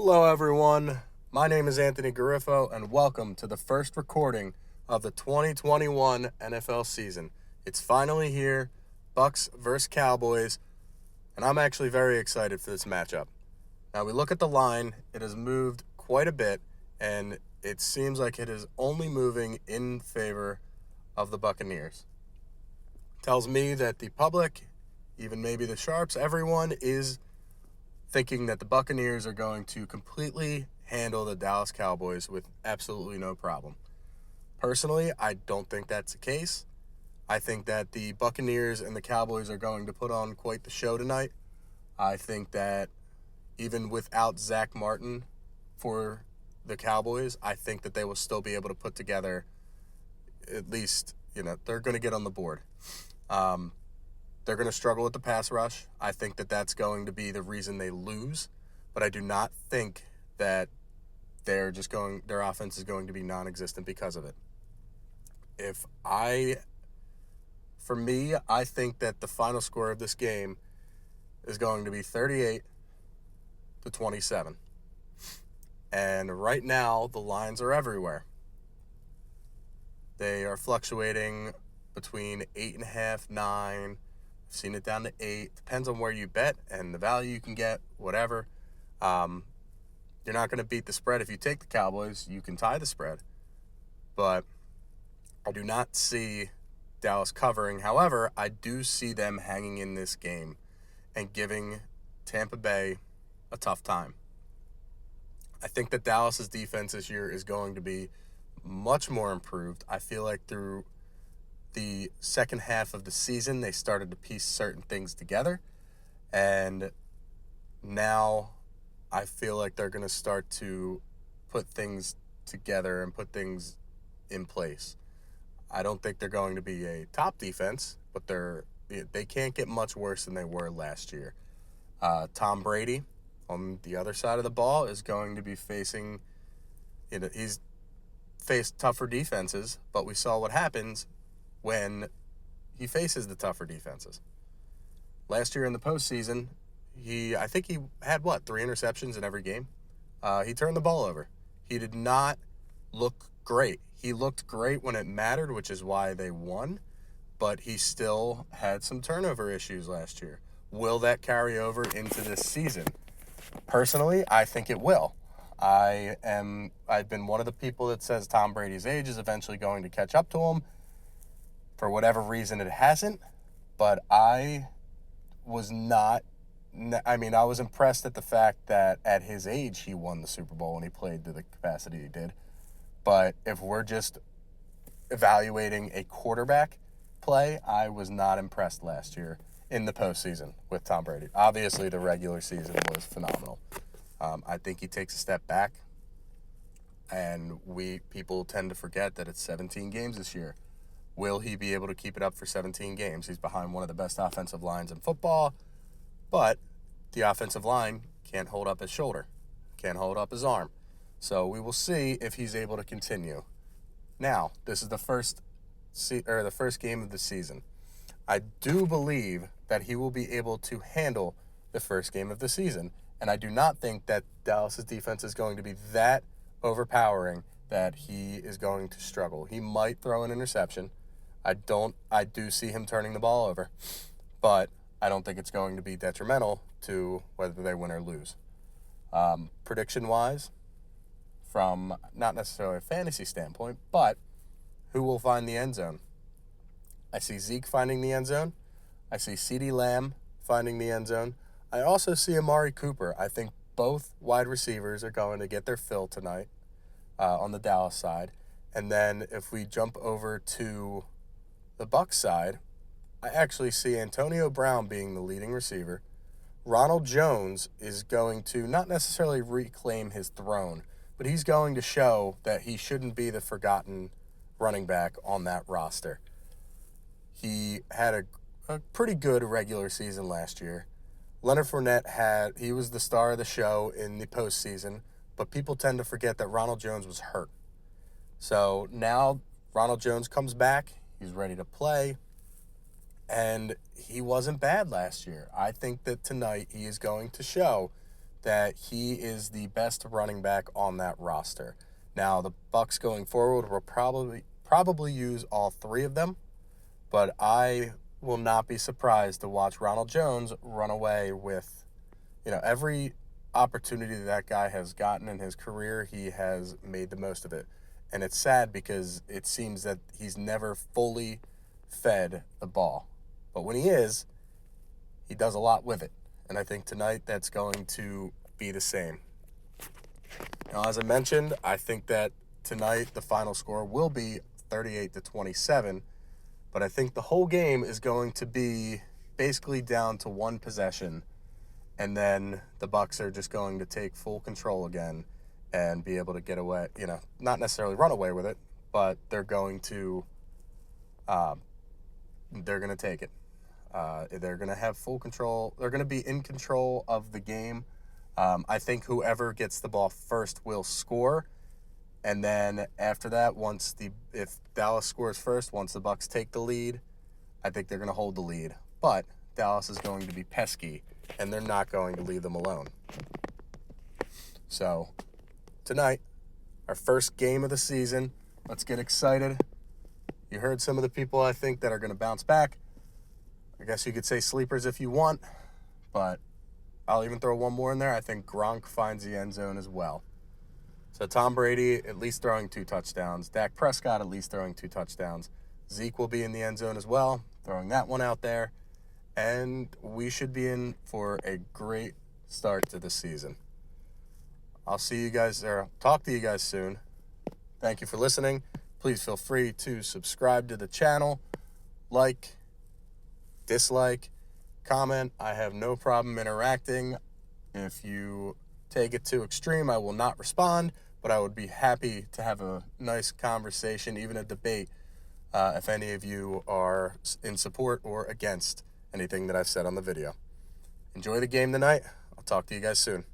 Hello, everyone. My name is Anthony Garifo, and welcome to the first recording of the 2021 NFL season. It's finally here, Bucs versus Cowboys, and I'm actually very excited for this matchup. Now, we look at the line. It has moved quite a bit, and it seems like it is only moving in favor of the Buccaneers. Tells me that the public, even maybe the sharps, everyone is thinking that the Buccaneers are going to completely handle the Dallas Cowboys with absolutely no problem. Personally, I don't think that's the case. I think that the Buccaneers and the Cowboys are going to put on quite the show tonight. I think that even without Zach Martin for the Cowboys, I think that they will still be able to put together at least, they're going to get on the board. They're going to struggle with the pass rush. I think that that's going to be the reason they lose, but I do not think that their offense is going to be non-existent because of it. For me, I think that the final score of this game is going to be 38-27. And right now, the lines are everywhere. They are fluctuating between 8.5, 9. I've seen it down to 8. Depends on where you bet and the value you can get, whatever. You're not going to beat the spread. If you take the Cowboys, you can tie the spread. But I do not see Dallas covering. However, I do see them hanging in this game and giving Tampa Bay a tough time. I think that Dallas's defense this year is going to be much more improved. I feel like through the second half of the season, they started to piece certain things together, and now I feel like they're going to start to put things together and put things in place. I don't think they're going to be a top defense, but they can't get much worse than they were last year. Tom Brady on the other side of the ball is going to be facing, he's faced tougher defenses, but we saw what happens when he faces the tougher defenses. Last year in the postseason, I think he had, 3 interceptions in every game? He turned the ball over. He did not look great. He looked great when it mattered, which is why they won, but he still had some turnover issues last year. Will that carry over into this season? Personally, I think it will. I've been one of the people that says Tom Brady's age is eventually going to catch up to him. For whatever reason, it hasn't, but I was impressed at the fact that at his age, he won the Super Bowl and he played to the capacity he did. But if we're just evaluating a quarterback play, I was not impressed last year in the postseason with Tom Brady. Obviously, the regular season was phenomenal. I think he takes a step back, and people tend to forget that it's 17 games this year. Will he be able to keep it up for 17 games? He's behind one of the best offensive lines in football, but the offensive line can't hold up his shoulder, can't hold up his arm. So we will see if he's able to continue. Now, this is the first game of the season. I do believe that he will be able to handle the first game of the season, and I do not think that Dallas's defense is going to be that overpowering that he is going to struggle. He might throw an interception. I do see him turning the ball over, but I don't think it's going to be detrimental to whether they win or lose. Prediction-wise, from not necessarily a fantasy standpoint, but who will find the end zone? I see Zeke finding the end zone. I see CeeDee Lamb finding the end zone. I also see Amari Cooper. I think both wide receivers are going to get their fill tonight on the Dallas side. And then if we jump over to the Bucs side, I actually see Antonio Brown being the leading receiver. Ronald Jones is going to not necessarily reclaim his throne, but he's going to show that he shouldn't be the forgotten running back on that roster. He had a pretty good regular season last year. Leonard Fournette he was the star of the show in the postseason, but people tend to forget that Ronald Jones was hurt. So now Ronald Jones comes back. He's ready to play. And he wasn't bad last year. I think that tonight he is going to show that he is the best running back on that roster. Now, the Bucs going forward will probably use all three of them, but I will not be surprised to watch Ronald Jones run away with, every opportunity that guy has gotten in his career, he has made the most of it. And it's sad because it seems that he's never fully fed the ball. But when he is, he does a lot with it. And I think tonight that's going to be the same. Now, as I mentioned, I think that tonight the final score will be 38-27. But I think the whole game is going to be basically down to one possession. And then the Bucs are just going to take full control again and be able to get away, not necessarily run away with it, but they're going to take it. They're going to have full control. They're going to be in control of the game. I think whoever gets the ball first will score. And then after that, if Dallas scores first, once the Bucs take the lead, I think they're going to hold the lead. But Dallas is going to be pesky, and they're not going to leave them alone. So tonight, our first game of the season. Let's get excited. You heard some of the people I think that are going to bounce back. I guess you could say sleepers if you want, but I'll even throw one more in there. I think Gronk finds the end zone as well. So Tom Brady at least throwing 2 touchdowns. Dak Prescott at least throwing 2 touchdowns. Zeke will be in the end zone as well, throwing that one out there. And we should be in for a great start to the season. I'll see you guys, or talk to you guys soon. Thank you for listening. Please feel free to subscribe to the channel, like, dislike, comment. I have no problem interacting. If you take it to extreme, I will not respond, but I would be happy to have a nice conversation, even a debate, if any of you are in support or against anything that I've said on the video. Enjoy the game tonight. I'll talk to you guys soon.